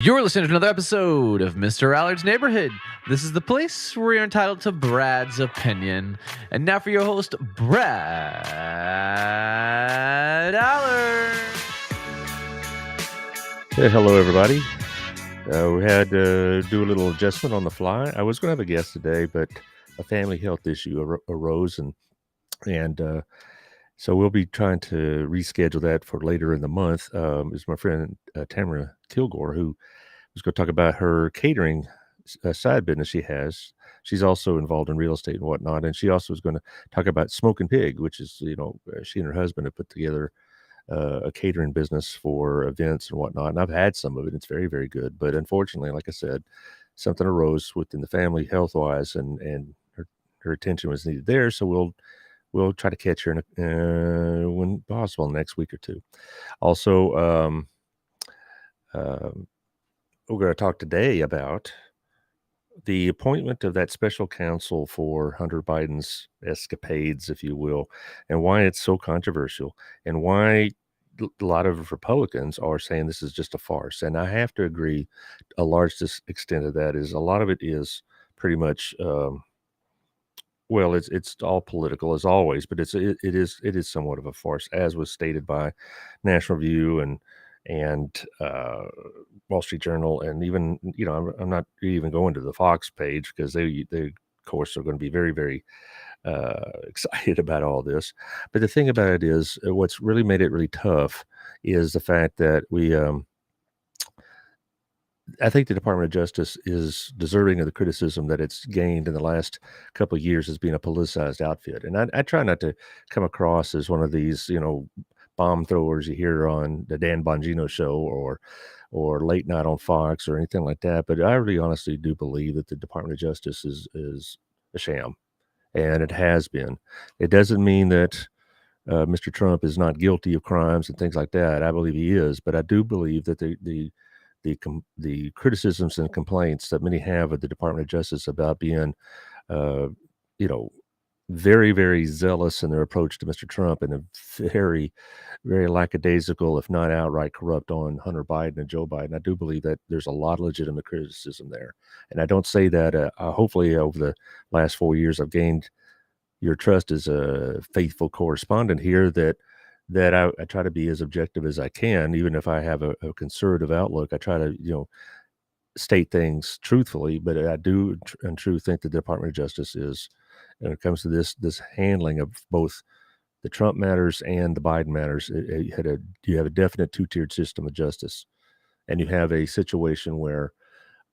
You're listening to another episode of Mr. Allard's Neighborhood. This is the place where you're entitled to Brad's opinion. And now for your host, Brad Allard. Hey, hello, everybody. We had to do a little adjustment on the fly. I was going to have a guest today, but a family health issue arose, and so we'll be trying to reschedule that for later in the month. Is my friend Tamara Kilgore, who was going to talk about her catering side business she has. She's also involved in real estate and whatnot, and she also was going to talk about Smoking Pig, which is, she and her husband have put together a catering business for events and whatnot. And I've had some of it. It's very, very good. But unfortunately, like I said, something arose within the family health wise, and her attention was needed there. So we'll try to catch her when possible next week or two. Also, we're going to talk today about the appointment of that special counsel for Hunter Biden's escapades, if you will, and why it's so controversial, and why a lot of Republicans are saying this is just a farce. And I have to agree, a large extent of that is a lot of it is pretty much, well, it's all political as always, but it is somewhat of a farce, as was stated by National Review and Wall Street Journal, and even, I'm not even going to the Fox page because they of course are going to be very, very excited about all this. But the thing about it is, what's really made it really tough is the fact that I think the Department of Justice is deserving of the criticism that it's gained in the last couple of years as being a politicized outfit. And I try not to come across as one of these, bomb throwers you hear on the Dan Bongino show or late night on Fox or anything like that. But I really honestly do believe that the Department of Justice is a sham, and it has been. It doesn't mean that Mr. Trump is not guilty of crimes and things like that. I believe he is, but I do believe that the criticisms and complaints that many have of the Department of Justice about being, very, very zealous in their approach to Mr. Trump, and a very, very lackadaisical, if not outright corrupt, on Hunter Biden and Joe Biden. I do believe that there's a lot of legitimate criticism there. And I don't say that, hopefully over the last 4 years, I've gained your trust as a faithful correspondent here, that I try to be as objective as I can, even if I have a conservative outlook. I try to, state things truthfully, but I do in truth think the Department of Justice is, when it comes to this handling of both the Trump matters and the Biden matters, you have a definite two-tiered system of justice, and you have a situation where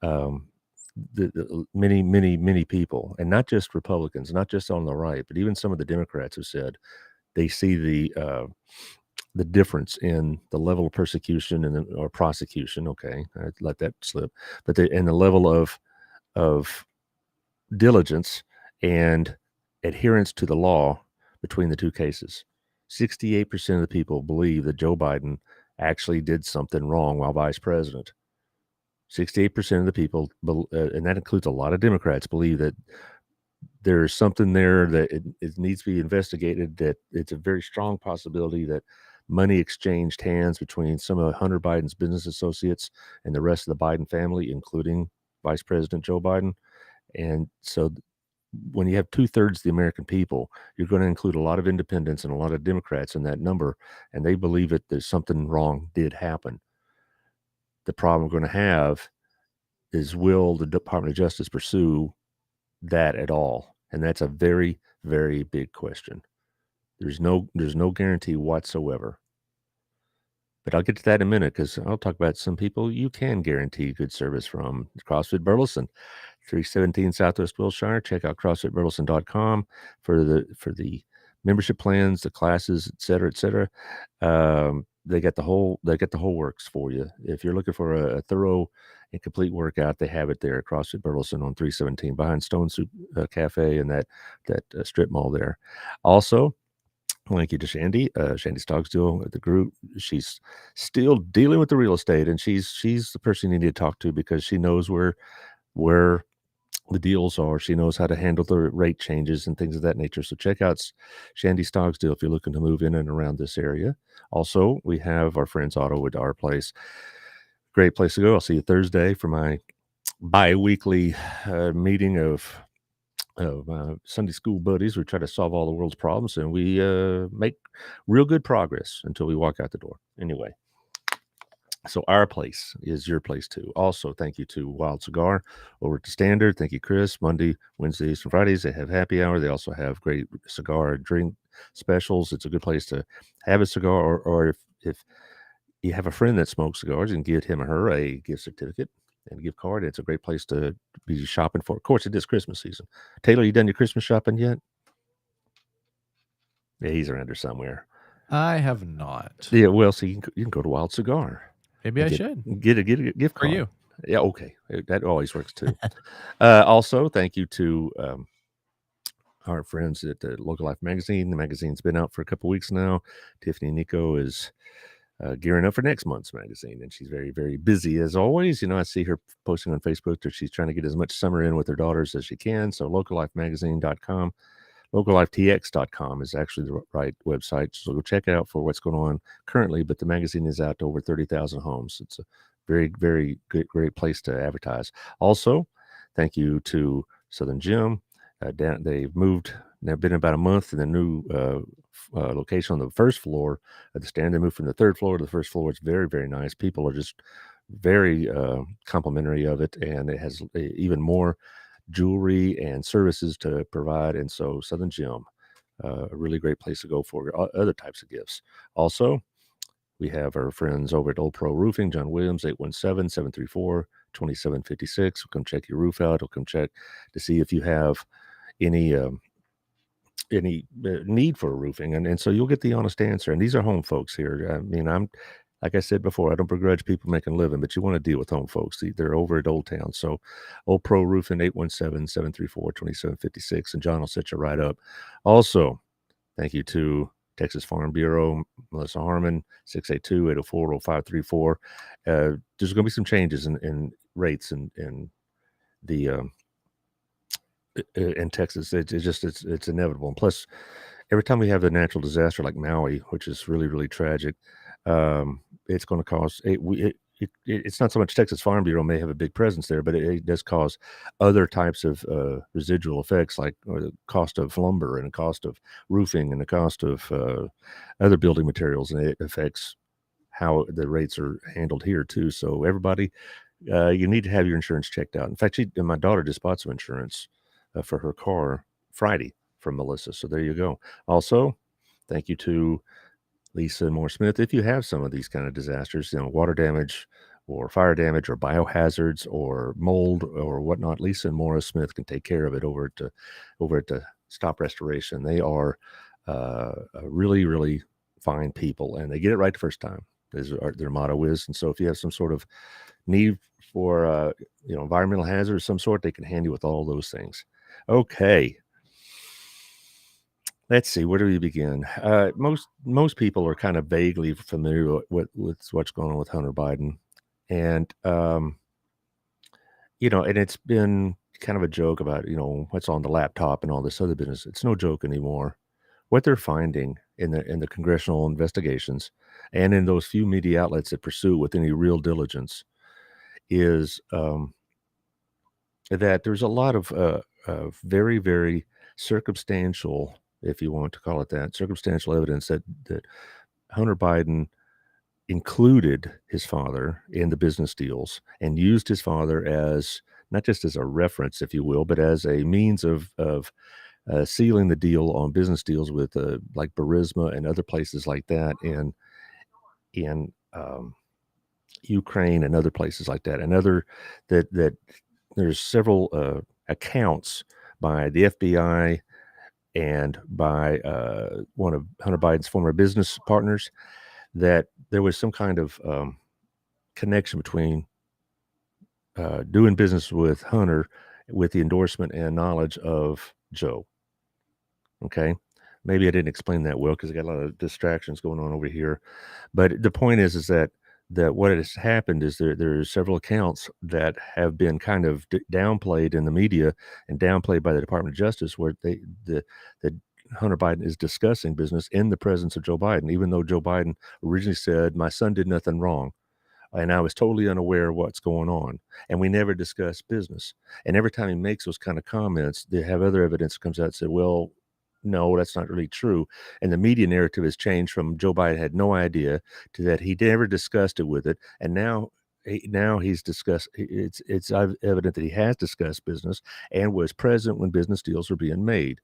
the many people, and not just Republicans, not just on the right, but even some of the Democrats have said they see the difference in the level of persecution or prosecution. Okay, I let that slip, but in the level of diligence and adherence to the law between the two cases. 68% of the people believe that Joe Biden actually did something wrong while vice president. 68% of the people, and that includes a lot of Democrats, believe that there's something there that it needs to be investigated, that it's a very strong possibility that money exchanged hands between some of Hunter Biden's business associates and the rest of the Biden family, including Vice President Joe Biden. And so when you have 2/3 of the American people, you're going to include a lot of independents and a lot of Democrats in that number, and they believe that there's something wrong did happen. The problem we're going to have is, will the Department of Justice pursue that at all? And that's a very, very big question. There's no guarantee whatsoever. But I'll get to that in a minute, because I'll talk about some people you can guarantee good service from. CrossFit Burleson, 317 Southwest Wilshire. Check out CrossFitBurleson.com for the membership plans, the classes, et cetera, et cetera. They got the whole works for you. If you're looking for a thorough and complete workout, they have it there at CrossFit Burleson on 317 behind Stone Soup Cafe and that strip mall there. Also, thank you to Shandy Stogsdill at the group. She's still dealing with the real estate, and she's the person you need to talk to, because she knows where the deals are. She knows how to handle the rate changes and things of that nature. So check out Shandy Stogsdill if you're looking to move in and around this area. Also, we have our friends Auto at our place. great place to go. I'll see you Thursday for my bi-weekly meeting of Sunday school buddies. We try to solve all the world's problems, and we make real good progress until we walk out the door. Anyway, so our place is your place too. Also, thank you to Wild Cigar over at the Standard. Thank you, Chris. Monday, Wednesdays, and Fridays, they have happy hour. They also have great cigar and drink specials. It's a good place to have a cigar, or if you have a friend that smokes cigars, and get him or her a gift certificate and a gift card. It's a great place to be shopping for. Of course, it is Christmas season. Taylor, you done your Christmas shopping yet? Yeah, he's around here somewhere. I have not. Yeah, well, so you can go to Wild Cigar. Maybe I and should. get a gift For card. you. Yeah, okay. That always works too. Also, thank you to our friends at Local Life Magazine. The magazine's been out for a couple weeks now. Tiffany Nico is gearing up for next month's magazine, and she's very, very busy as always. I see her posting on Facebook that she's trying to get as much summer in with her daughters as she can. So locallifemagazine.com, locallifetx.com is actually the right website. So go check it out for what's going on currently. But the magazine is out to over 30,000 homes. It's a very, very good, great place to advertise. Also, thank you to Southern Gym. They've moved. They've been about a month in the new location on the first floor of the Stand. They moved from the third floor to the first floor. It's very, very nice. People are just very complimentary of it, and it has even more jewelry and services to provide. And so Southern Gym, a really great place to go for other types of gifts. Also, we have our friends over at Old Pro Roofing, John Williams, 817-734-2756. We'll come check your roof out. We'll come check to see if you have any need for roofing, and so you'll get the honest answer. And these are home folks here. I mean, I'm like I said before, I don't begrudge people making a living, but you want to deal with home folks. They're over at Old Town. So Old Pro Roofing, 817-734-2756, and John will set you right up. Also, thank you to Texas Farm Bureau, Melissa Harmon, 682-804-0534. There's going to be some changes in rates and the in Texas. It's inevitable. And plus, every time we have a natural disaster like Maui, which is really, really tragic, it's going to cause it's not so much Texas Farm Bureau may have a big presence there, but it does cause other types of residual effects, like the cost of lumber and the cost of roofing and the cost of other building materials, and it affects how the rates are handled here too. So everybody, you need to have your insurance checked out. In fact, my daughter just bought some insurance for her car Friday from Melissa. So there you go. Also, thank you to Lisa and Moore Smith. If you have some of these kind of disasters, water damage or fire damage or biohazards or mold or whatnot, Lisa and Maura Smith can take care of it over at Stop Restoration. They are really, really fine people, and they get it right the first time. Their motto is. And so if you have some sort of need for environmental hazard of some sort, they can hand you with all those things. Okay. Let's see, where do we begin? Most people are kind of vaguely familiar with what's going on with Hunter Biden. And and it's been kind of a joke about, what's on the laptop and all this other business. It's no joke anymore. What they're finding in the congressional investigations and in those few media outlets that pursue with any real diligence is that there's a lot of very, very circumstantial, if you want to call it that, circumstantial evidence that Hunter Biden included his father in the business deals and used his father as not just as a reference, if you will, but as a means of sealing the deal on business deals with like Burisma and other places like that in Ukraine and other places like that. And that there's several accounts by the FBI and by one of Hunter Biden's former business partners that there was some kind of connection between doing business with Hunter with the endorsement and knowledge of Joe. Okay. Maybe I didn't explain that well because I got a lot of distractions going on over here. But the point is that what has happened is there are several accounts that have been kind of downplayed in the media and downplayed by the Department of Justice, where that Hunter Biden is discussing business in the presence of Joe Biden, even though Joe Biden originally said, "My son did nothing wrong." and I was totally unaware of what's going on. And we never discussed business. And every time he makes those kind of comments, they have other evidence that comes out and said, well, no, that's not really true. And the media narrative has changed from Joe Biden had no idea to that he never discussed it with it. And now he's discussed. It's evident that he has discussed business and was present when business deals were being made.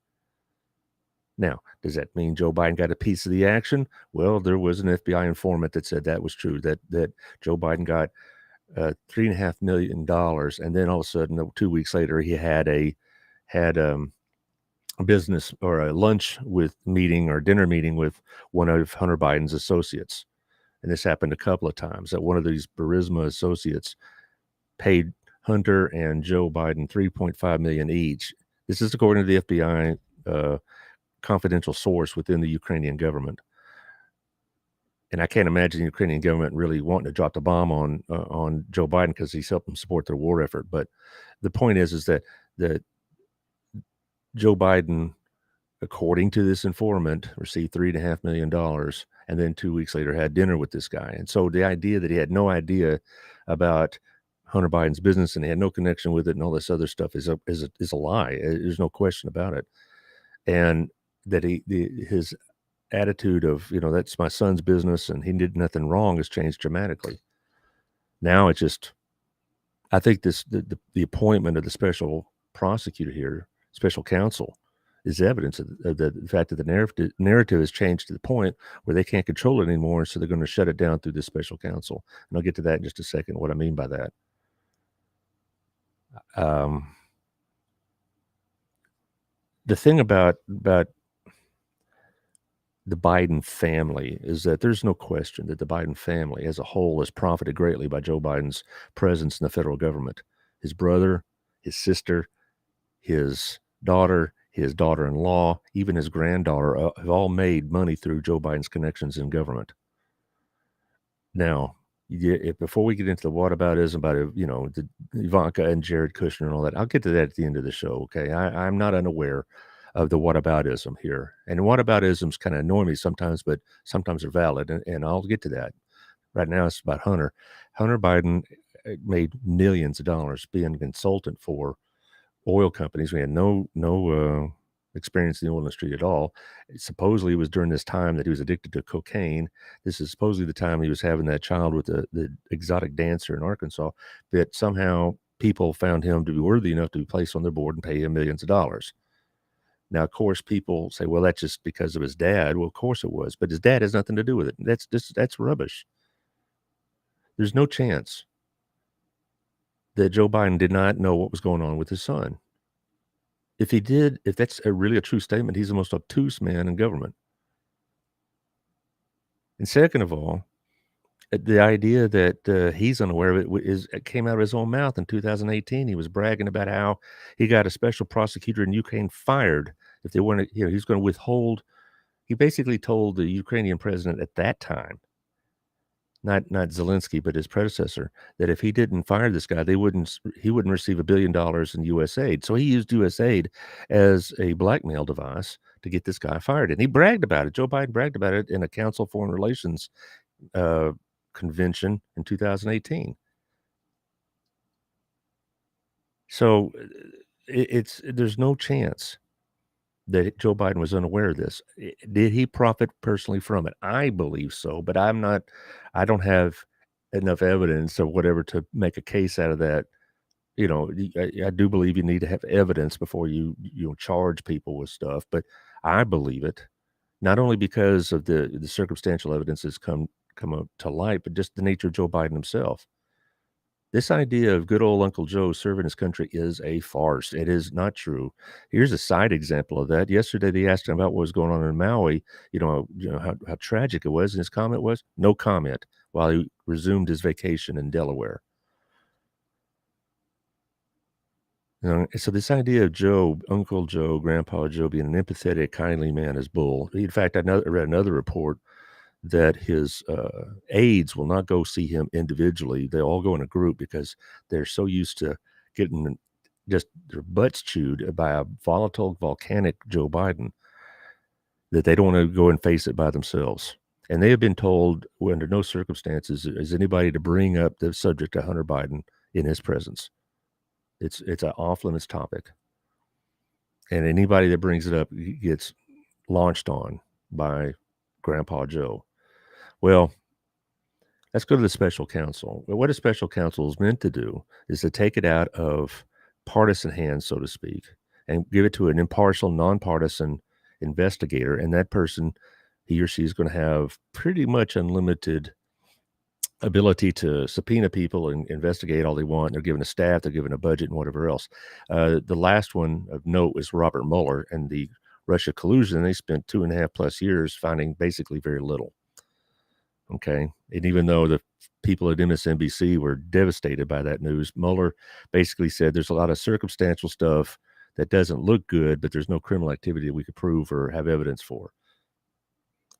Now, does that mean Joe Biden got a piece of the action? Well, there was an FBI informant that said that was true, that Joe Biden got $3.5 million, and then all of a sudden, 2 weeks later, he had a business or a lunch with meeting or dinner meeting with one of Hunter Biden's associates. And this happened a couple of times, that one of these Burisma associates paid Hunter and Joe Biden $3.5 million each. This is according to the FBI confidential source within the Ukrainian government. And I can't imagine the Ukrainian government really wanting to drop the bomb on Joe Biden because he's helping support their war effort. But the point is that Joe Biden, according to this informant, received $3.5 million, and then 2 weeks later had dinner with this guy. And so the idea that he had no idea about Hunter Biden's business and he had no connection with it and all this other stuff is a lie. There's no question about it. And that his attitude of, that's my son's business and he did nothing wrong has changed dramatically. Now it's just, I think the appointment of the special prosecutor here, special counsel, is evidence of the fact that the narrative has changed to the point where they can't control it anymore, so they're going to shut it down through this special counsel. And I'll get to that in just a second, what I mean by that. The thing about the Biden family is that there's no question that the Biden family as a whole has profited greatly by Joe Biden's presence in the federal government. His brother, his sister, his daughter-in-law, even his granddaughter have all made money through Joe Biden's connections in government. Now, before we get into the whataboutism about the Ivanka and Jared Kushner and all that, I'll get to that at the end of the show. Okay, I'm not unaware of the whataboutism here, and whataboutisms kind of annoy me sometimes, but sometimes they're valid, and I'll get to that. Right now, it's about Hunter. Hunter Biden made millions of dollars being a consultant for oil companies. We had no experience in the oil industry at all. Supposedly, it was during this time that he was addicted to cocaine. This is supposedly the time he was having that child with the exotic dancer in Arkansas, that somehow people found him to be worthy enough to be placed on their board and pay him millions of dollars. Now, of course, people say, well, that's just because of his dad. Well, of course it was, but his dad has nothing to do with it. That's rubbish. There's no chance that Joe Biden did not know what was going on with his son. If he did, if that's really a true statement, he's the most obtuse man in government. And second of all, the idea that he's unaware of it came out of his own mouth in 2018. He was bragging about how he got a special prosecutor in Ukraine fired if they weren't, he's going to withhold. He basically told the Ukrainian president at that time, not Zelensky, but his predecessor, that if he didn't fire this guy, he wouldn't receive $1 billion in U.S. aid. So he used U.S. aid as a blackmail device to get this guy fired. And he bragged about it. Joe Biden bragged about it in a Council of Foreign Relations convention in 2018. So there's no chance that Joe Biden was unaware of this. Did he profit personally from it? I believe so, but I don't have enough evidence or whatever to make a case out of that. I do believe you need to have evidence before you charge people with stuff, but I believe it, not only because of the circumstantial evidence that's come up to light, but just the nature of Joe Biden himself. This idea of good old Uncle Joe serving his country is a farce. It is not true. Here's a side example of that. Yesterday, they asked him about what was going on in Maui, how tragic it was, and his comment was, no comment, while he resumed his vacation in Delaware. So this idea of Joe, Uncle Joe, Grandpa Joe being an empathetic, kindly man is bull. In fact, I read another report that his aides will not go see him individually. They all go in a group because they're so used to getting just their butts chewed by a volatile, volcanic Joe Biden that they don't want to go and face it by themselves. And they have been told under no circumstances is anybody to bring up the subject of Hunter Biden in his presence. It's an off-limits topic. And anybody that brings it up gets launched on by Grandpa Joe. Well, let's go to the special counsel. What a special counsel is meant to do is to take it out of partisan hands, so to speak, and give it to an impartial, nonpartisan investigator. And that person, he or she, is going to have pretty much unlimited ability to subpoena people and investigate all they want. They're given a staff, they're given a budget, and whatever else. The last one of note was Robert Mueller and the Russia collusion. They spent 2.5+ years finding basically very little. Okay. And even though the people at MSNBC were devastated by that news, Mueller basically said there's a lot of circumstantial stuff that doesn't look good, but there's no criminal activity that we could prove or have evidence for.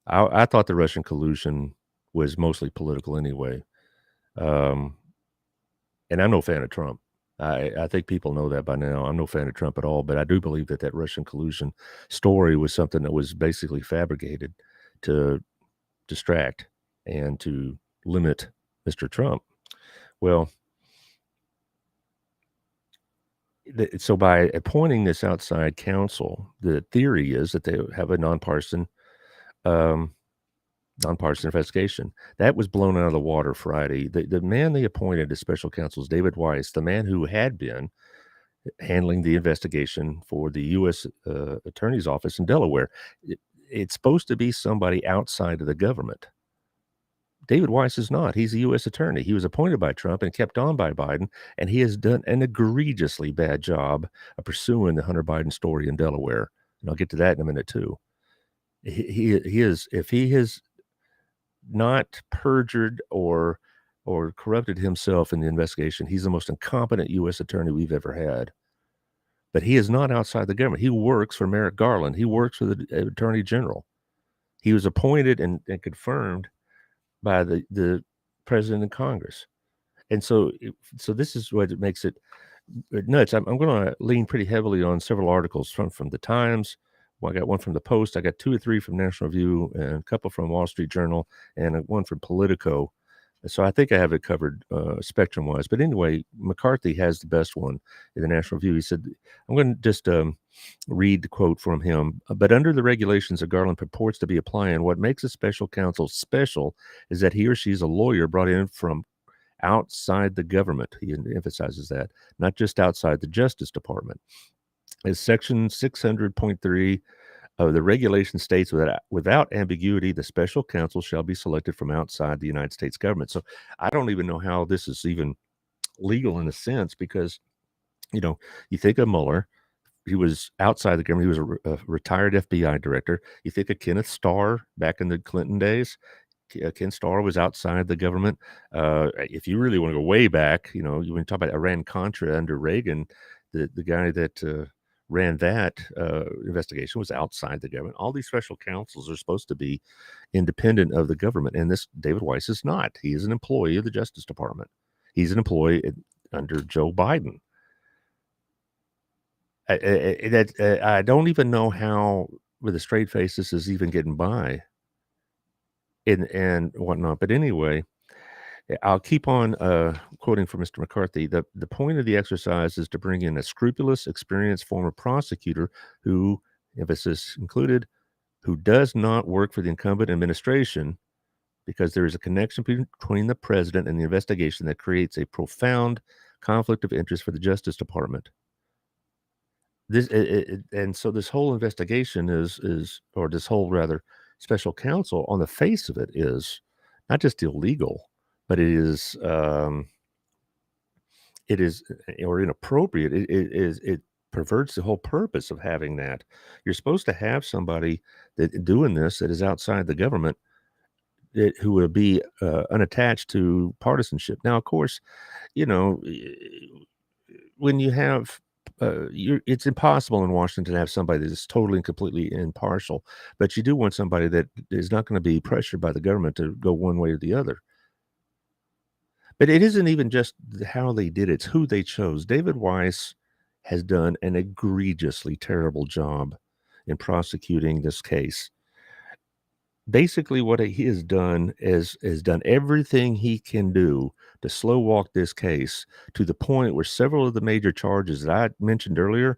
I thought the Russian collusion was mostly political anyway. And I'm no fan of Trump. I think people know that by now. I'm no fan of Trump at all, but I do believe that Russian collusion story was something that was basically fabricated to distract and to limit Mr. Trump. Well, so by appointing this outside counsel, the theory is that they have a nonpartisan investigation. That was blown out of the water Friday. The man they appointed as special counsel is David Weiss, the man who had been handling the investigation for the U.S. Attorney's Office in Delaware. It's supposed to be somebody outside of the government. David Weiss is not. He's a U.S. attorney. He was appointed by Trump and kept on by Biden, and he has done an egregiously bad job of pursuing the Hunter Biden story in Delaware. And I'll get to that in a minute, too. He is, if he has not perjured or corrupted himself in the investigation, he's the most incompetent U.S. attorney we've ever had. But he is not outside the government. He works for Merrick Garland. He works for the Attorney General. He was appointed and confirmed by the president and Congress. And so this is what makes it nuts. I'm going to lean pretty heavily on several articles from the Times. Well, I got one from the Post. I got 2 or 3 from National Review and a couple from Wall Street Journal and one from Politico. So I think I have it covered spectrum-wise. But anyway, McCarthy has the best one in the National Review. He said, I'm going to just read the quote from him. But under the regulations that Garland purports to be applying, what makes a special counsel special is that he or she is a lawyer brought in from outside the government. He emphasizes that, not just outside the Justice Department. As Section 600.3 of the regulation states, without ambiguity, the special counsel shall be selected from outside the United States government. So I don't even know how this is even legal in a sense, because, you think of Mueller. He was outside the government. He was a retired FBI director. You think of Kenneth Starr back in the Clinton days. Ken Starr was outside the government. If you really want to go way back, you want to talk about Iran-Contra under Reagan, the guy that ran that investigation was outside the government. All these special counsels are supposed to be independent of the government, and this David Weiss is not. He is an employee of the Justice Department. He's an employee under Joe Biden. I don't even know how, with a straight face, this is even getting by and whatnot. But anyway, I'll keep on quoting from Mr. McCarthy. The point of the exercise is to bring in a scrupulous, experienced former prosecutor who, emphasis included, who does not work for the incumbent administration, because there is a connection between the president and the investigation that creates a profound conflict of interest for the Justice Department. And so this whole investigation or this whole rather special counsel, on the face of it, is not just illegal, but it is or inappropriate. It perverts the whole purpose of having that. You're supposed to have somebody that doing this that is outside the government, who will be unattached to partisanship. Now, of course, when you have it's impossible in Washington to have somebody that is totally and completely impartial, but you do want somebody that is not going to be pressured by the government to go one way or the other. But it isn't even just how they did it, it's who they chose. David Weiss has done an egregiously terrible job in prosecuting this case. basically what he has done is done everything he can do to slow walk this case to the point where several of the major charges that I mentioned earlier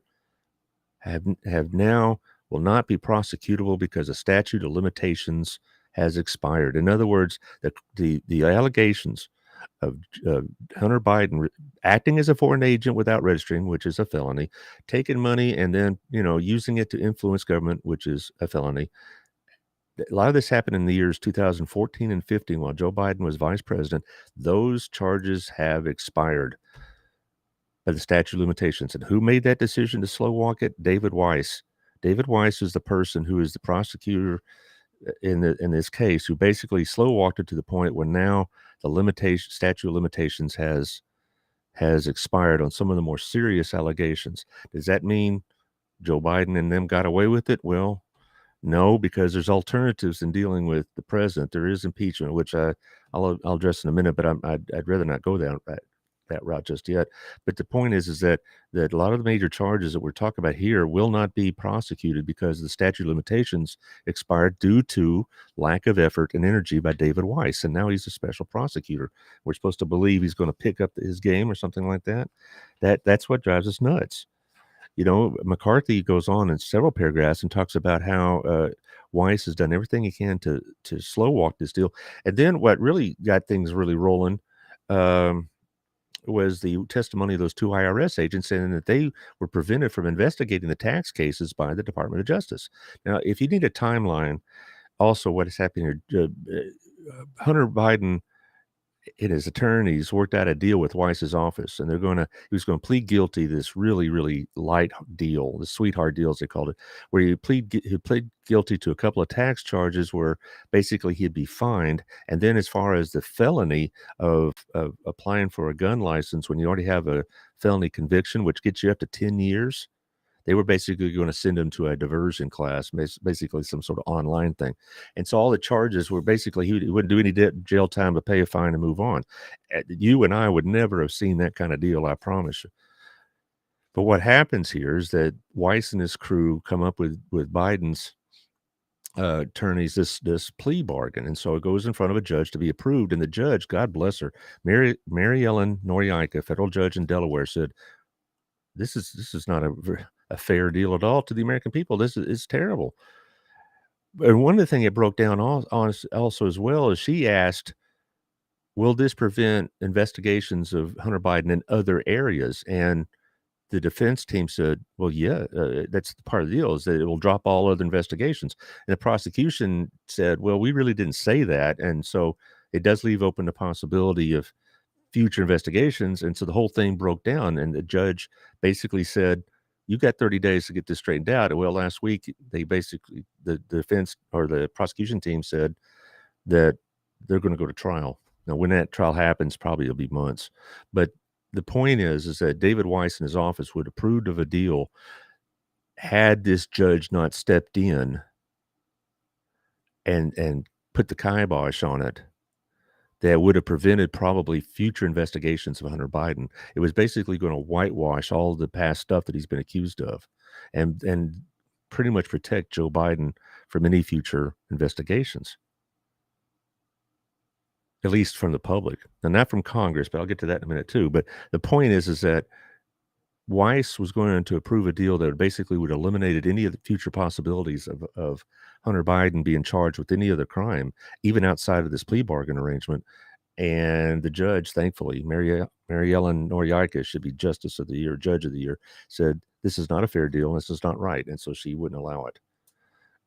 have now will not be prosecutable because the statute of limitations has expired. In other words, the allegations of Hunter Biden acting as a foreign agent without registering, which is a felony, taking money and then using it to influence government, which is a felony. A lot of this happened in the years 2014 and 15 while Joe Biden was vice president. Those charges have expired by the statute of limitations. And who made that decision to slow walk it? David Weiss. David Weiss is the person who is the prosecutor in this case, who basically slow walked it to the point where now the statute of limitations has expired on some of the more serious allegations. Does that mean Joe Biden and them got away with it? Well, no, because there's alternatives in dealing with the president. There is impeachment, which I'll address in a minute, but I'd rather not go down that route just yet. But the point is that a lot of the major charges that we're talking about here will not be prosecuted because the statute of limitations expired due to lack of effort and energy by David Weiss, and now he's a special prosecutor. We're supposed to believe he's going to pick up his game or something like that. That's what drives us nuts. McCarthy goes on in several paragraphs and talks about how Weiss has done everything he can to slow walk this deal. And then what really got things really rolling was the testimony of those two IRS agents saying that they were prevented from investigating the tax cases by the Department of Justice. Now, if you need a timeline, also what is happening here, Hunter Biden and his attorneys worked out a deal with Weiss's office, and he was going to plead guilty to this really, really light deal, the sweetheart deal, as they called it, where he plead guilty to a couple of tax charges where basically he'd be fined. And then as far as the felony of applying for a gun license when you already have a felony conviction, which gets you up to 10 years, they were basically going to send him to a diversion class, basically some sort of online thing. And so all the charges were basically he wouldn't do any jail time but pay a fine and move on. You and I would never have seen that kind of deal, I promise you. But what happens here is that Weiss and his crew come up with Biden's attorneys this plea bargain, and so it goes in front of a judge to be approved. And the judge, God bless her, Mary Ellen Noriega, federal judge in Delaware, said, "This is not a fair deal at all to the American people. This is terrible." And one of the things it broke down also as well is she asked, "Will this prevent investigations of Hunter Biden in other areas?" And the defense team said, "Well, yeah, that's part of the deal is that it will drop all other investigations." And the prosecution said, "Well, we really didn't say that, and so it does leave open the possibility of future investigations." And so the whole thing broke down, and the judge basically said, "You got 30 days to get this straightened out." Well, last week the defense or the prosecution team said that they're going to go to trial. Now, when that trial happens, probably it'll be months. But the point is that David Weiss and his office would have approved of a deal had this judge not stepped in and put the kibosh on it, that would have prevented probably future investigations of Hunter Biden. It was basically going to whitewash all the past stuff that he's been accused of and pretty much protect Joe Biden from any future investigations, at least from the public. Now, not from Congress, but I'll get to that in a minute too. But the point is that Weiss was going to approve a deal that basically would eliminate any of the future possibilities of Hunter Biden being charged with any other crime, even outside of this plea bargain arrangement. And the judge, thankfully, Mary Ellen Noriega, should be Justice of the Year, Judge of the Year, said this is not a fair deal and this is not right, and so she wouldn't allow it.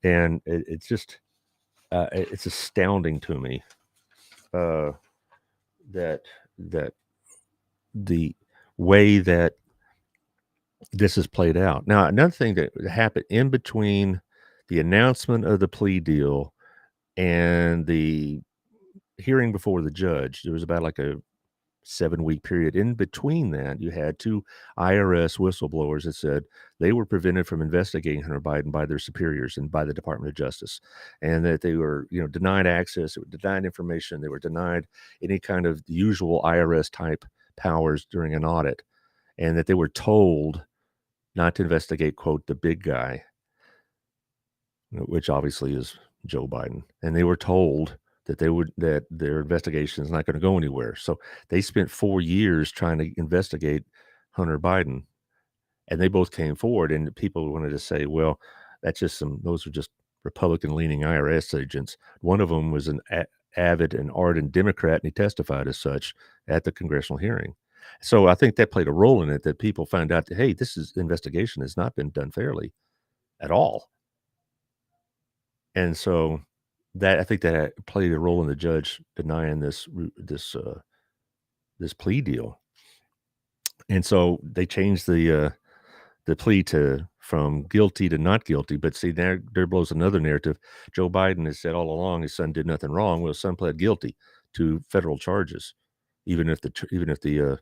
And it's just it's astounding to me that the way that this is played out. Now, another thing that happened in between the announcement of the plea deal and the hearing before the judge, there was about like a 7-week period. In between that, you had two IRS whistleblowers that said they were prevented from investigating Hunter Biden by their superiors and by the Department of Justice, and that they were, denied access, they were denied information, they were denied any kind of usual IRS type powers during an audit, and that they were told not to investigate, quote, the big guy, which obviously is Joe Biden, and they were told that their investigation is not going to go anywhere. So they spent 4 years trying to investigate Hunter Biden, and they both came forward. And people wanted to say, well, those are just Republican-leaning IRS agents. One of them was an avid and ardent Democrat, and he testified as such at the congressional hearing. So I think that played a role in it, that people found out that, hey, investigation has not been done fairly at all. And so I think that played a role in the judge denying this plea deal. And so they changed the plea from guilty to not guilty. But see, there blows another narrative. Joe Biden has said all along his son did nothing wrong. Well, his son pled guilty to federal charges, even if the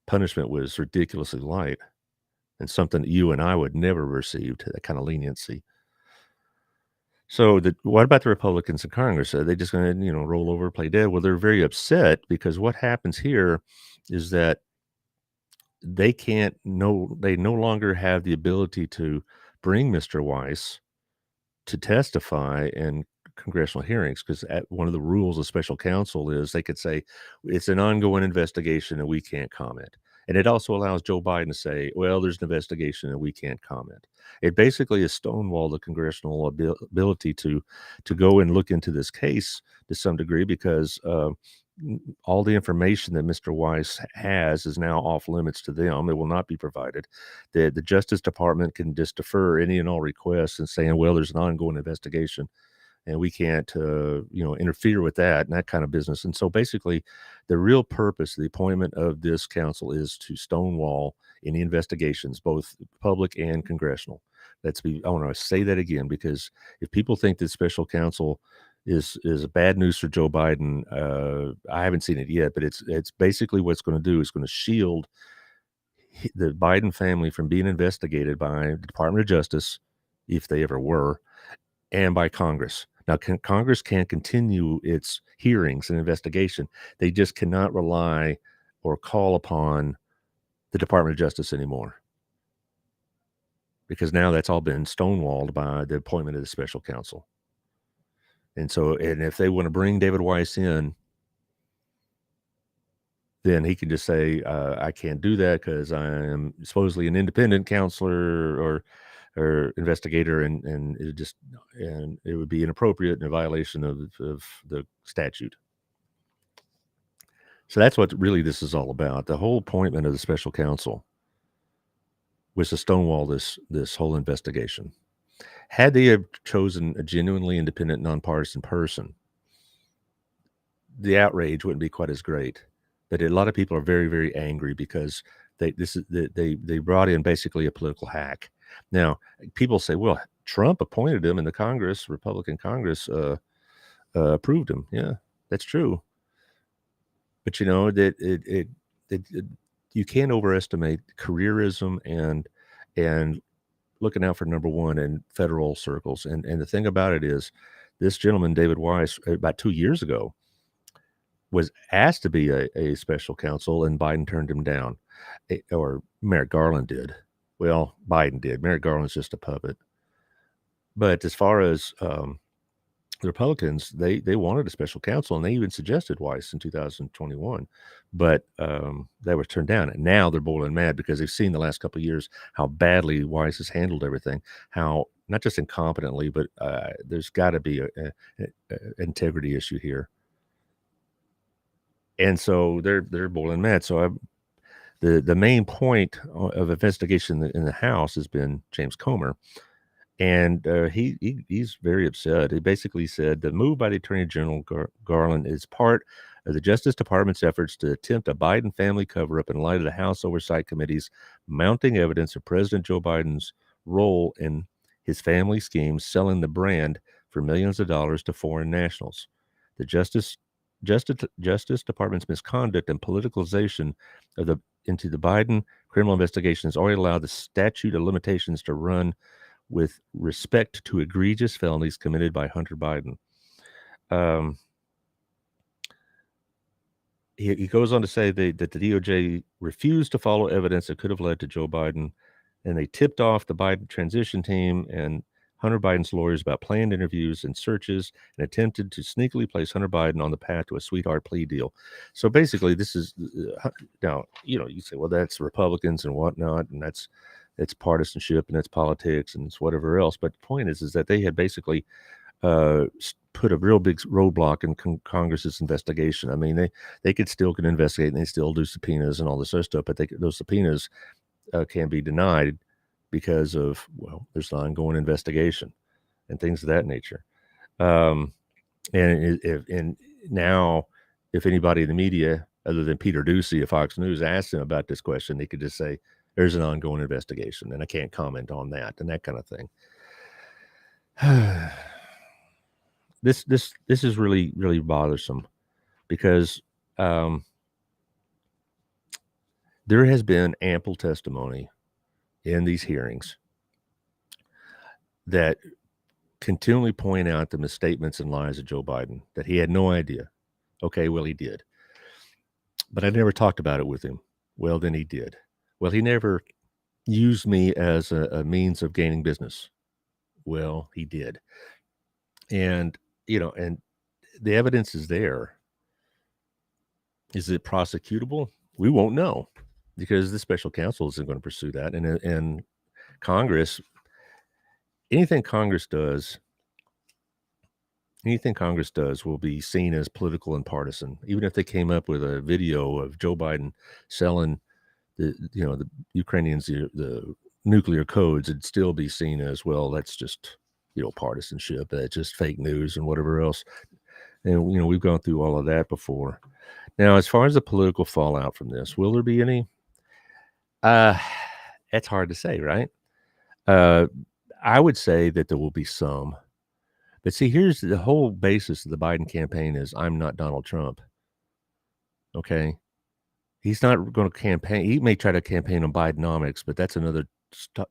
punishment was ridiculously light and something that you and I would never have received, that kind of leniency. So what about the Republicans in Congress? Are they just going to, roll over, play dead? Well, they're very upset because what happens here is that they no longer have the ability to bring Mr. Weiss to testify in congressional hearings, because one of the rules of special counsel is they could say it's an ongoing investigation and we can't comment. And it also allows Joe Biden to say, well, there's an investigation and we can't comment. It basically has stonewalled the congressional ability to go and look into this case to some degree, because all the information that Mr. Weiss has is now off limits to them. It will not be provided. The Justice Department can just defer any and all requests and saying, well, there's an ongoing investigation and we can't, interfere with that and that kind of business. And so basically the real purpose of the appointment of this counsel is to stonewall any investigations, both public and congressional. I want to say that again, because if people think that special counsel is bad news for Joe Biden, I haven't seen it yet, but it's basically what it's going to do is going to shield the Biden family from being investigated by the Department of Justice, if they ever were, and by Congress. Now, Congress can't continue its hearings and investigation. They just cannot rely or call upon the Department of Justice anymore, because now that's all been stonewalled by the appointment of the special counsel. And if they want to bring David Weiss in, then he can just say, I can't do that because I am supposedly an independent counselor or investigator, and it would be inappropriate and a violation of the statute. So that's what really this is all about. The whole appointment of the special counsel was to stonewall this whole investigation. Had they have chosen a genuinely independent, nonpartisan person, the outrage wouldn't be quite as great. But a lot of people are very, very angry because they brought in basically a political hack. Now, people say, well, Trump appointed him, and the Congress, Republican Congress, approved him. Yeah, that's true. But that you can't overestimate careerism and looking out for number one in federal circles. And the thing about it is, this gentleman, David Weiss, about 2 years ago, was asked to be a special counsel, and Biden turned him down, or Merrick Garland did. Well, Biden did. Merrick Garland's just a puppet. But as far as the Republicans, they wanted a special counsel, and they even suggested Weiss in 2021, but that was turned down. And now they're boiling mad because they've seen the last couple of years how badly Weiss has handled everything, how not just incompetently, but there's got to be an integrity issue here. And so they're boiling mad. So the main point of investigation in the House has been James Comer. And he's very upset. He basically said the move by the Attorney General Garland is part of the Justice Department's efforts to attempt a Biden family cover-up in light of the House Oversight Committee's mounting evidence of President Joe Biden's role in his family schemes, selling the brand for millions of dollars to foreign nationals. The Justice Department's misconduct and politicalization into the Biden criminal investigation has already allowed the statute of limitations to run with respect to egregious felonies committed by Hunter Biden. He goes on to say that the DOJ refused to follow evidence that could have led to Joe Biden, and they tipped off the Biden transition team and Hunter Biden's lawyers about planned interviews and searches and attempted to sneakily place Hunter Biden on the path to a sweetheart plea deal. So basically, this is now, you say, well, that's Republicans and whatnot, and it's partisanship and it's politics and it's whatever else. But the point is that they had basically put a real big roadblock in Congress's investigation. I mean, they could investigate and they still do subpoenas and all this other stuff, but those subpoenas can be denied because of, well, there's an ongoing investigation and things of that nature. And now, if anybody in the media, other than Peter Doocy of Fox News, asked him about this question, he could just say, there's an ongoing investigation, and I can't comment on that, and that kind of thing. This is really, really bothersome because there has been ample testimony in these hearings that continually point out the misstatements and lies of Joe Biden, that he had no idea. Okay, well, he did. But I never talked about it with him. Well, then he did. Well, he never used me as a means of gaining business. Well, he did. And, and the evidence is there. Is it prosecutable? We won't know because the special counsel isn't going to pursue that. And Congress, anything Congress does will be seen as political and partisan. Even if they came up with a video of Joe Biden selling the Ukrainians the nuclear codes, it'd still be seen as, well, that's just, partisanship. That's just fake news and whatever else. And, we've gone through all of that before. Now, as far as the political fallout from this, will there be any? It's hard to say, right? I would say that there will be some. But see, here's the whole basis of the Biden campaign is, I'm not Donald Trump. Okay? He's not going to campaign. He may try to campaign on Bidenomics, but that's another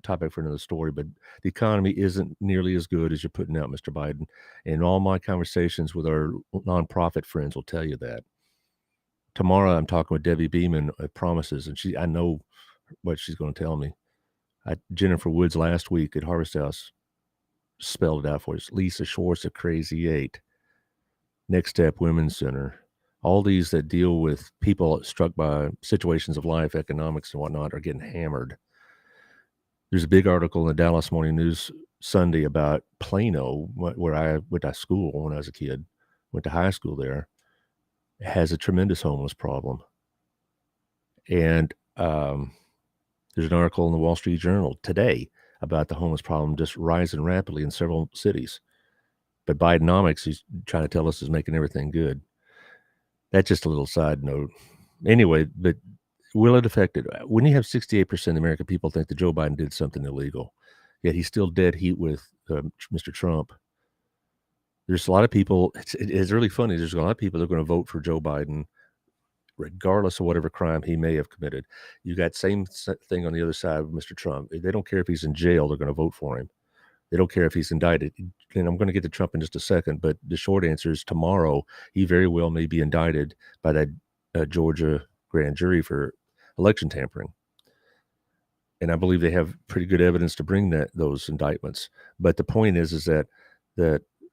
topic for another story. But the economy isn't nearly as good as you're putting out, Mr. Biden. And all my conversations with our nonprofit friends will tell you that. Tomorrow, I'm talking with Debbie Beeman at Promises, and I know what she's going to tell me. Jennifer Woods last week at Harvest House spelled it out for us. Lisa Schwartz at Crazy 8, Next Step Women's Center, all these that deal with people struck by situations of life, economics and whatnot, are getting hammered. There's a big article in the Dallas Morning News Sunday about Plano, where I went to school when I was a kid, went to high school there. It has a tremendous homeless problem. And there's an article in the Wall Street Journal today about the homeless problem just rising rapidly in several cities. But Bidenomics, he's trying to tell us, is making everything good. That's just a little side note. Anyway, but will it affect it? When you have 68% of the American people think that Joe Biden did something illegal, yet he's still dead heat with Mr. Trump. There's a lot of people, it's really funny, there's a lot of people that are going to vote for Joe Biden regardless of whatever crime he may have committed. You got same thing on the other side of Mr. Trump. They don't care if he's in jail, they're going to vote for him. They don't care if he's indicted. And I'm going to get to Trump in just a second, but the short answer is tomorrow, he very well may be indicted by that Georgia grand jury for election tampering. And I believe they have pretty good evidence to bring those indictments. But the point is that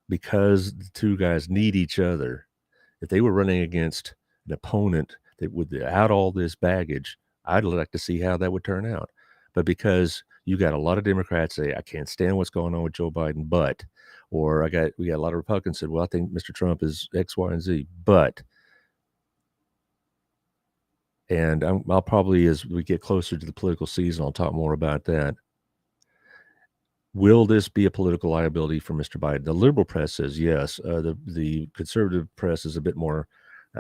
because the two guys need each other, if they were running against an opponent that without all this baggage, I'd like to see how that would turn out. But because you got a lot of Democrats say, I can't stand what's going on with Joe Biden, but, or we got a lot of Republicans said, well, I think Mr. Trump is X, Y, and Z, but. And I'll probably, as we get closer to the political season, I'll talk more about that. Will this be a political liability for Mr. Biden? The liberal press says yes. The conservative press is a bit more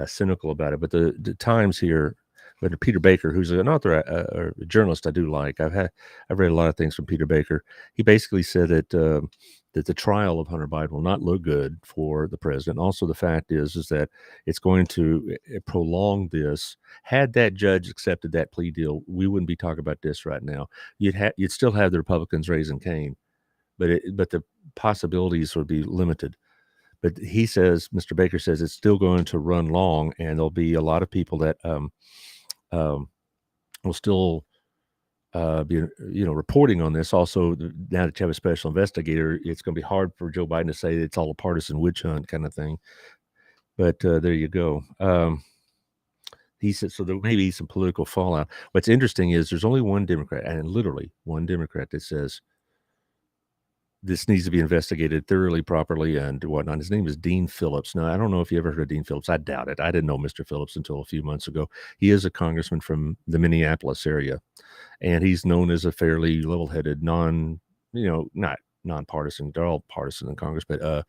cynical about it. But the Times here, but Peter Baker, who's an author, a journalist I do like, I've read a lot of things from Peter Baker. He basically said that the trial of Hunter Biden will not look good for the president. Also, the fact is that it's going to prolong this. Had that judge accepted that plea deal, we wouldn't be talking about this right now. You'd still have the Republicans raising Cain, but the possibilities would be limited. But he says, Mr. Baker says, it's still going to run long, and there'll be a lot of people that will still reporting on this. Also, now that you have a special investigator, it's going to be hard for Joe Biden to say it's all a partisan witch hunt kind of thing. But there you go. He said, so there may be some political fallout. What's interesting is there's only one Democrat, and literally one Democrat, that says this needs to be investigated thoroughly, properly, and whatnot. His name is Dean Phillips. Now, I don't know if you ever heard of Dean Phillips. I doubt it. I didn't know Mr. Phillips until a few months ago. He is a congressman from the Minneapolis area, and he's known as a fairly level-headed, not nonpartisan. They're all partisan in Congress, but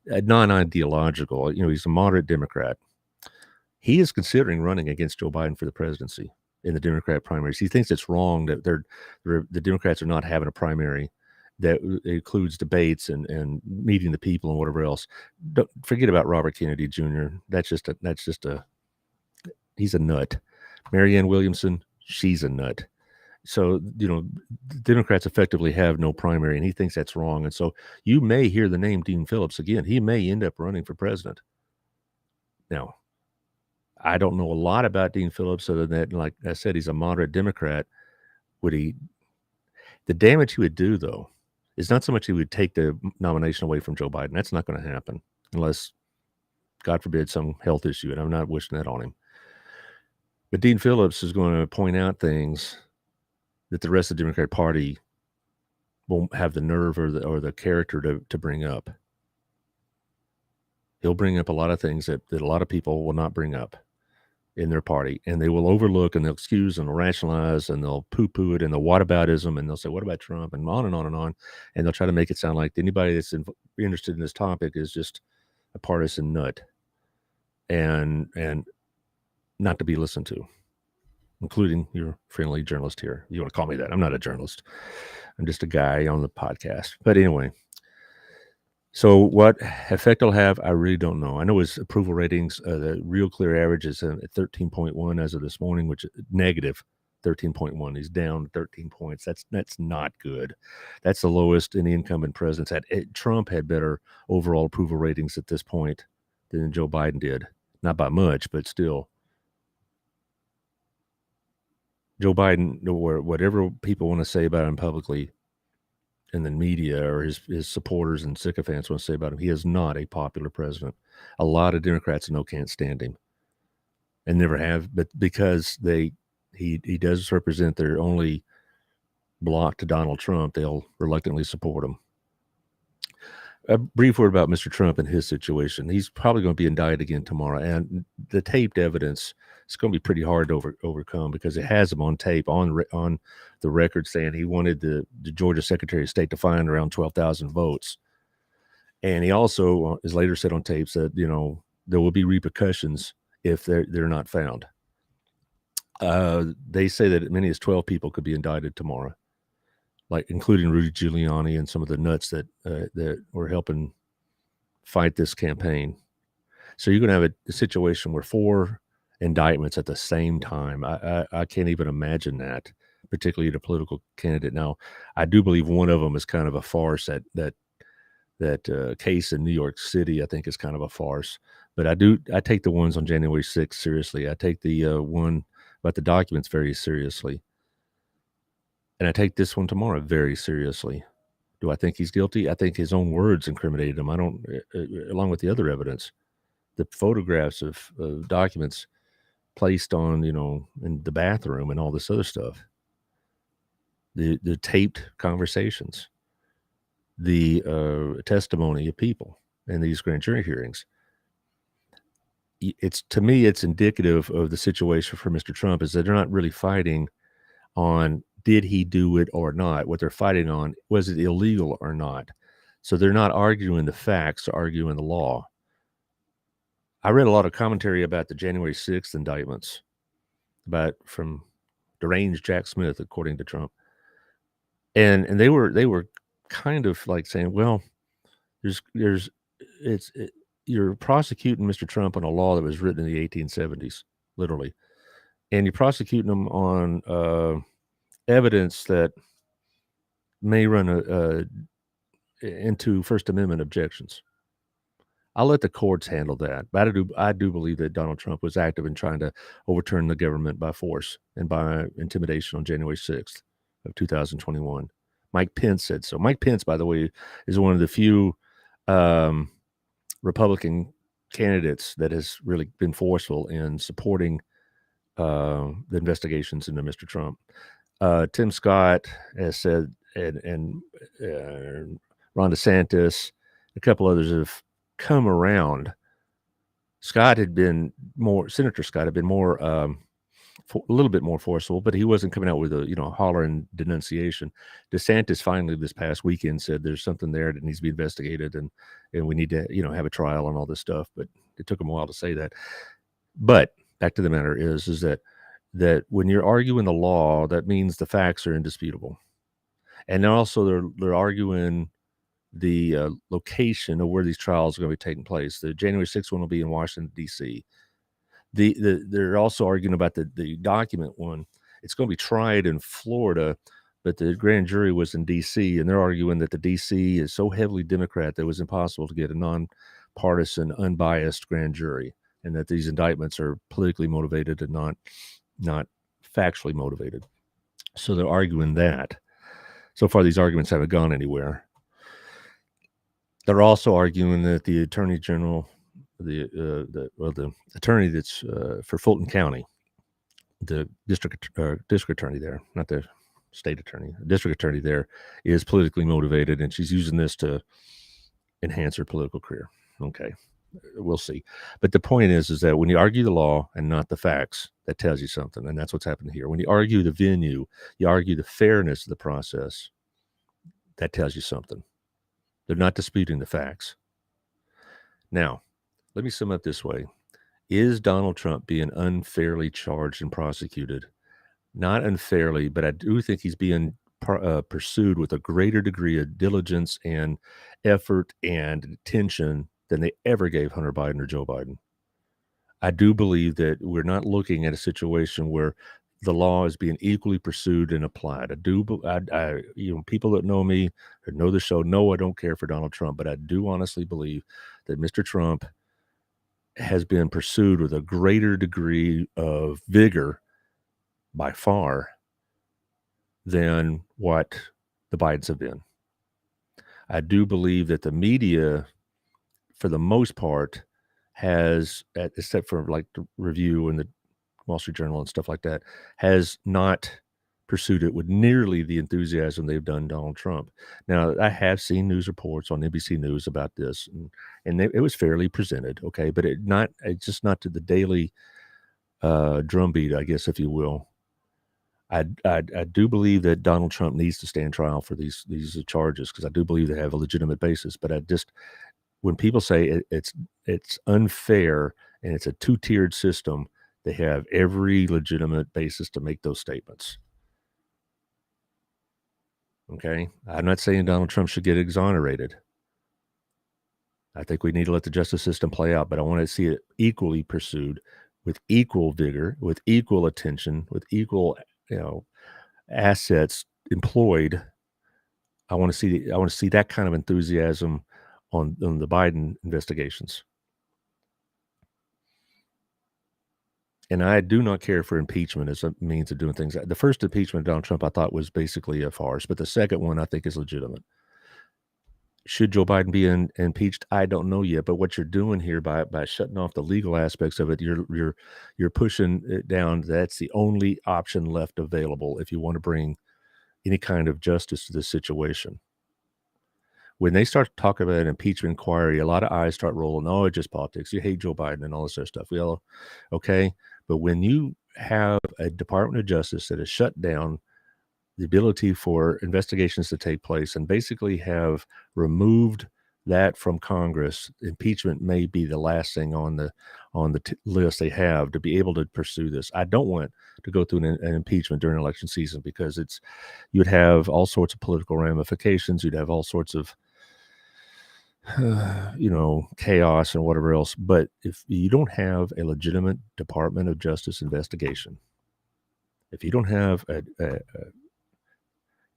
non-ideological. He's a moderate Democrat. He is considering running against Joe Biden for the presidency in the Democrat primaries. He thinks it's wrong that the Democrats are not having a primary that includes debates and meeting the people and whatever else. Don't forget about Robert Kennedy Jr. He's a nut. Marianne Williamson, she's a nut. So, Democrats effectively have no primary, and he thinks that's wrong. And so you may hear the name Dean Phillips again. He may end up running for president. Now, I don't know a lot about Dean Phillips other than that, like I said, he's a moderate Democrat. The damage he would do, though, is not so much he would take the nomination away from Joe Biden. That's not going to happen unless, God forbid, some health issue, and I'm not wishing that on him. But Dean Phillips is going to point out things that the rest of the Democratic Party won't have the nerve or the character to bring up. He'll bring up a lot of things that a lot of people will not bring up in their party, and they will overlook, and they'll excuse and they'll rationalize, and they'll poo-poo it, and they'll whataboutism, and they'll say, what about Trump, and on and on and on, and they'll try to make it sound like anybody that's interested in this topic is just a partisan nut and not to be listened to, including your friendly journalist here. You want to call me that? I'm not a journalist. I'm just a guy on the podcast. But anyway, so what effect it'll have, I really don't know. I know his approval ratings, the real clear average is at 13.1 as of this morning, which is negative 13.1. He's down 13 points. That's not good. That's the lowest any incumbent president's had. Trump had better overall approval ratings at this point than Joe Biden did. Not by much, but still. Joe Biden, or whatever people want to say about him publicly, and the media or his supporters and sycophants want to say about him, he is not a popular president. A lot of Democrats can't stand him and never have, but because he does represent their only block to Donald Trump, they'll reluctantly support him. A brief word about Mr. Trump and his situation. He's probably going to be indicted again tomorrow, and the taped evidence, it's going to be pretty hard to overcome because it has him on tape, on the record, saying he wanted the Georgia Secretary of State to find around 12,000 votes. And he also is later said on tapes that, there will be repercussions if they're not found. They say that as many as 12 people could be indicted tomorrow, like including Rudy Giuliani and some of the nuts that were helping fight this campaign. So you're going to have a situation where 4 indictments at the same time. I can't even imagine that, particularly the political candidate. Now, I do believe one of them is kind of a farce. That case in New York City, I think, is kind of a farce. But I take the ones on January 6th seriously. I take the one about the documents very seriously. And I take this one tomorrow very seriously. Do I think he's guilty? I think his own words incriminated him. I don't, along with the other evidence, the photographs of documents placed on, in the bathroom and all this other stuff, the taped conversations, the testimony of people in these grand jury hearings. To me, it's indicative of the situation for Mr. Trump is that they're not really fighting on did he do it or not. What they're fighting on, was it illegal or not? So they're not arguing the facts, they're arguing the law. I read a lot of commentary about the January 6th indictments from deranged Jack Smith, according to Trump. And they were kind of like saying, well, you're prosecuting Mr. Trump on a law that was written in the 1870s, literally. And you're prosecuting him on evidence that may run into First Amendment objections. I'll let the courts handle that. But I do believe that Donald Trump was active in trying to overturn the government by force and by intimidation on January 6th. of 2021. Mike Pence said so. Mike Pence, by the way, is one of the few Republican candidates that has really been forceful in supporting the investigations into Mr. Trump. Tim Scott has said, and Ron DeSantis, a couple others have come around. Senator Scott had been more, a little bit more forceful, but he wasn't coming out with a, hollering denunciation. DeSantis finally this past weekend said there's something there that needs to be investigated and we need to, have a trial and all this stuff. But it took him a while to say that. But back to the matter is that when you're arguing the law, that means the facts are indisputable. And also they're arguing the location of where these trials are going to be taking place. The January 6th one will be in Washington, D.C. They're also arguing about the document one. It's going to be tried in Florida, but the grand jury was in D.C., and they're arguing that the D.C. is so heavily Democrat that it was impossible to get a nonpartisan, unbiased grand jury, and that these indictments are politically motivated and not factually motivated. So they're arguing that. So far, these arguments haven't gone anywhere. They're also arguing that the attorney general, the attorney that's for Fulton County, the district attorney there, not the state attorney, the district attorney there, is politically motivated, and she's using this to enhance her political career. Okay, we'll see. But the point is that when you argue the law and not the facts, that tells you something, and that's what's happened here. When you argue the venue, you argue the fairness of the process, that tells you something. They're not disputing the facts. Now, let me sum up this way. Is Donald Trump being unfairly charged and prosecuted? Not unfairly, but I do think he's being pursued with a greater degree of diligence and effort and attention than they ever gave Hunter Biden or Joe Biden. I do believe that we're not looking at a situation where the law is being equally pursued and applied. People that know me or know the show know I don't care for Donald Trump, but I do honestly believe that Mr. Trump has been pursued with a greater degree of vigor by far than what the Bidens have been. I do believe that the media, for the most part, has, except for like the Review and the Wall Street Journal and stuff like that, has not pursued it with nearly the enthusiasm they've done Donald Trump. Now, I have seen news reports on NBC News about this, and it was fairly presented, okay, but it's just not to the daily drumbeat, I guess, if you will. I do believe that Donald Trump needs to stand trial for these charges, because I do believe they have a legitimate basis. But when people say it's unfair and it's a two-tiered system, they have every legitimate basis to make those statements. Okay? I'm not saying Donald Trump should get exonerated. I think we need to let the justice system play out, but I want to see it equally pursued with equal vigor, with equal attention, with equal, assets employed. I want to see that kind of enthusiasm on the Biden investigations. And I do not care for impeachment as a means of doing things. The first impeachment of Donald Trump I thought was basically a farce, but the second one I think is legitimate. Should Joe Biden be impeached? I don't know yet. But what you're doing here by shutting off the legal aspects of it, you're pushing it down. That's the only option left available if you want to bring any kind of justice to this situation. When they start talking about an impeachment inquiry, a lot of eyes start rolling. Oh, it's just politics. You hate Joe Biden and all this other stuff. Well, okay. But when you have a Department of Justice that has shut down the ability for investigations to take place and basically have removed that from Congress, impeachment may be the last thing on the list they have to be able to pursue this. I don't want to go through an impeachment during election season, because you'd have all sorts of political ramifications. You'd have all sorts of chaos and whatever else. But if you don't have a legitimate Department of Justice investigation, if you don't have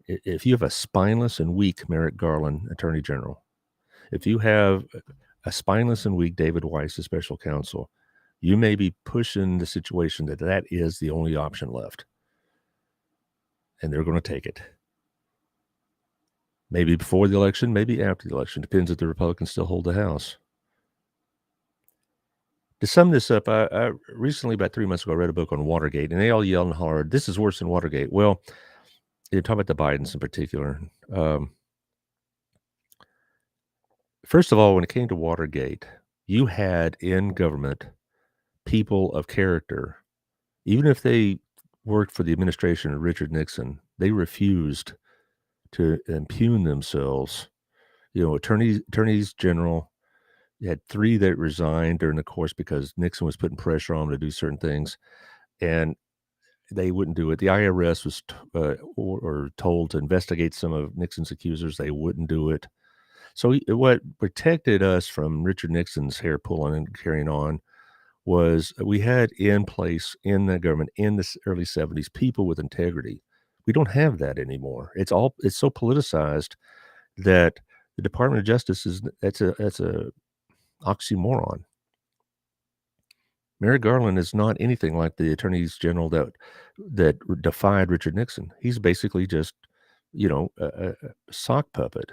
if you have a spineless and weak Merrick Garland Attorney General, if you have a spineless and weak David Weiss, the special counsel, you may be pushing the situation that is the only option left. and they're going to take it. Maybe before the election, maybe after the election. Depends if the Republicans still hold the House. To sum this up, I recently, about 3 months ago, I read a book on Watergate, and they all yelled and hollered, "This is worse than Watergate." Well, you're talking about the Bidens in particular. First of all, when it came to Watergate, you had in government people of character. Even if they worked for the administration of Richard Nixon, they refused to impugn themselves. Attorneys general. You had 3 that resigned during the course because Nixon was putting pressure on them to do certain things, and they wouldn't do it. The IRS was told to investigate some of Nixon's accusers. They wouldn't do it. So what protected us from Richard Nixon's hair pulling and carrying on was we had in place in the government in the early 70s people with integrity. We don't have that anymore. It's so politicized that the Department of Justice that's a oxymoron. Merrick Garland is not anything like the attorneys general that defied Richard Nixon. He's basically just, a sock puppet.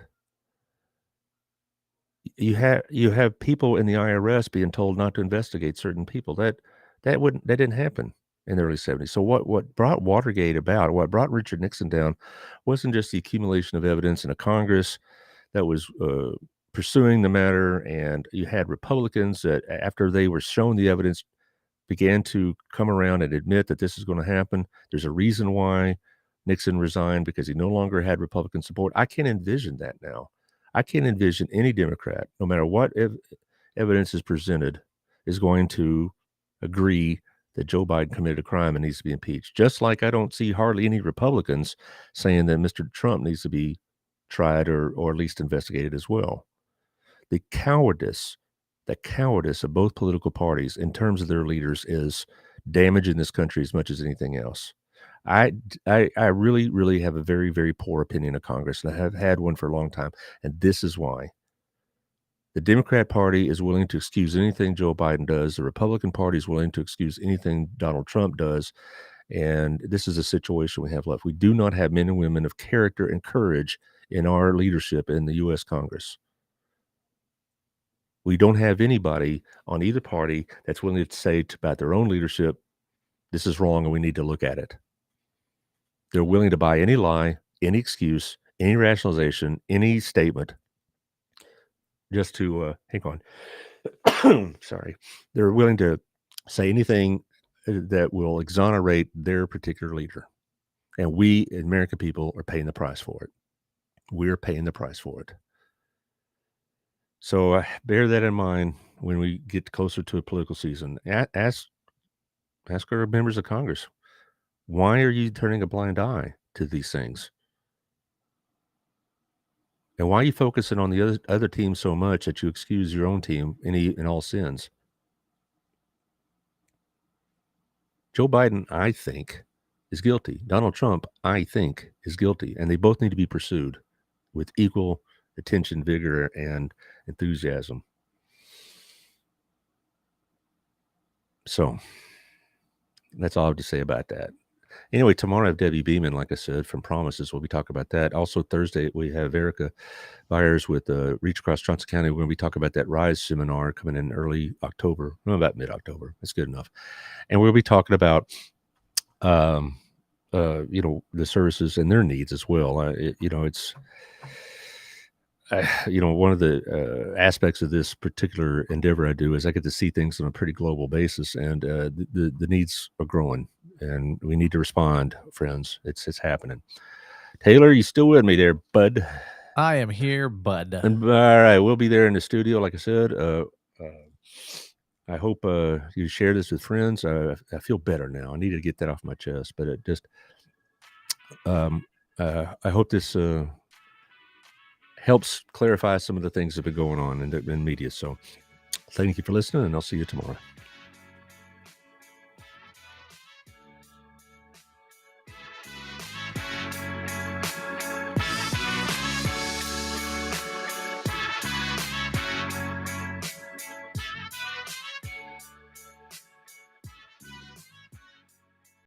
You have people in the IRS being told not to investigate certain people. That didn't happen in the early 70s. So what brought Watergate about, what brought Richard Nixon down, wasn't just the accumulation of evidence in a Congress that was pursuing the matter, and you had Republicans that, after they were shown the evidence, began to come around and admit that this is going to happen. There's a reason why Nixon resigned, because he no longer had Republican support. I can't envision that now. I can't envision any Democrat, no matter what evidence is presented, is going to agree that Joe Biden committed a crime and needs to be impeached. Just like I don't see hardly any Republicans saying that Mr. Trump needs to be tried or at least investigated as well. The cowardice of both political parties in terms of their leaders is damaging this country as much as anything else. I really, really have a very, very poor opinion of Congress, and I have had one for a long time. And this is why. The Democrat Party is willing to excuse anything Joe Biden does. The Republican Party is willing to excuse anything Donald Trump does. And this is a situation we have left. We do not have men and women of character and courage in our leadership in the U.S. Congress. We don't have anybody on either party that's willing to say about their own leadership, this is wrong and we need to look at it. They're willing to buy any lie, any excuse, any rationalization, any statement just to, hang on. Sorry. They're willing to say anything that will exonerate their particular leader. And we, American people, are paying the price for it. We're paying the price for it. So bear that in mind when we get closer to a political season. Ask our members of Congress, why are you turning a blind eye to these things? And why are you focusing on the other team so much that you excuse your own team in all sins? Joe Biden, I think, is guilty. Donald Trump, I think, is guilty. And they both need to be pursued with equal attention, vigor, and enthusiasm. So that's all I have to say about that. Anyway, tomorrow I have Debbie Beeman, like I said, from Promises. We'll be talking about that. Also, Thursday, we have Erica Byers with Reach Across Johnson County. We're going to be talking about that RISE seminar coming in early October, about mid-October. That's good enough. And we'll be talking about, the services and their needs as well. It's... one of the aspects of this particular endeavor I do is I get to see things on a pretty global basis, and the needs are growing, and we need to respond, friends. It's happening. Taylor, you still with me there, bud? I am here, bud. And, all right, we'll be there in the studio, like I said. I hope you share this with friends. I feel better now. I need to get that off my chest, but it just I hope this helps clarify some of the things that have been going on in media. So thank you for listening, and I'll see you tomorrow.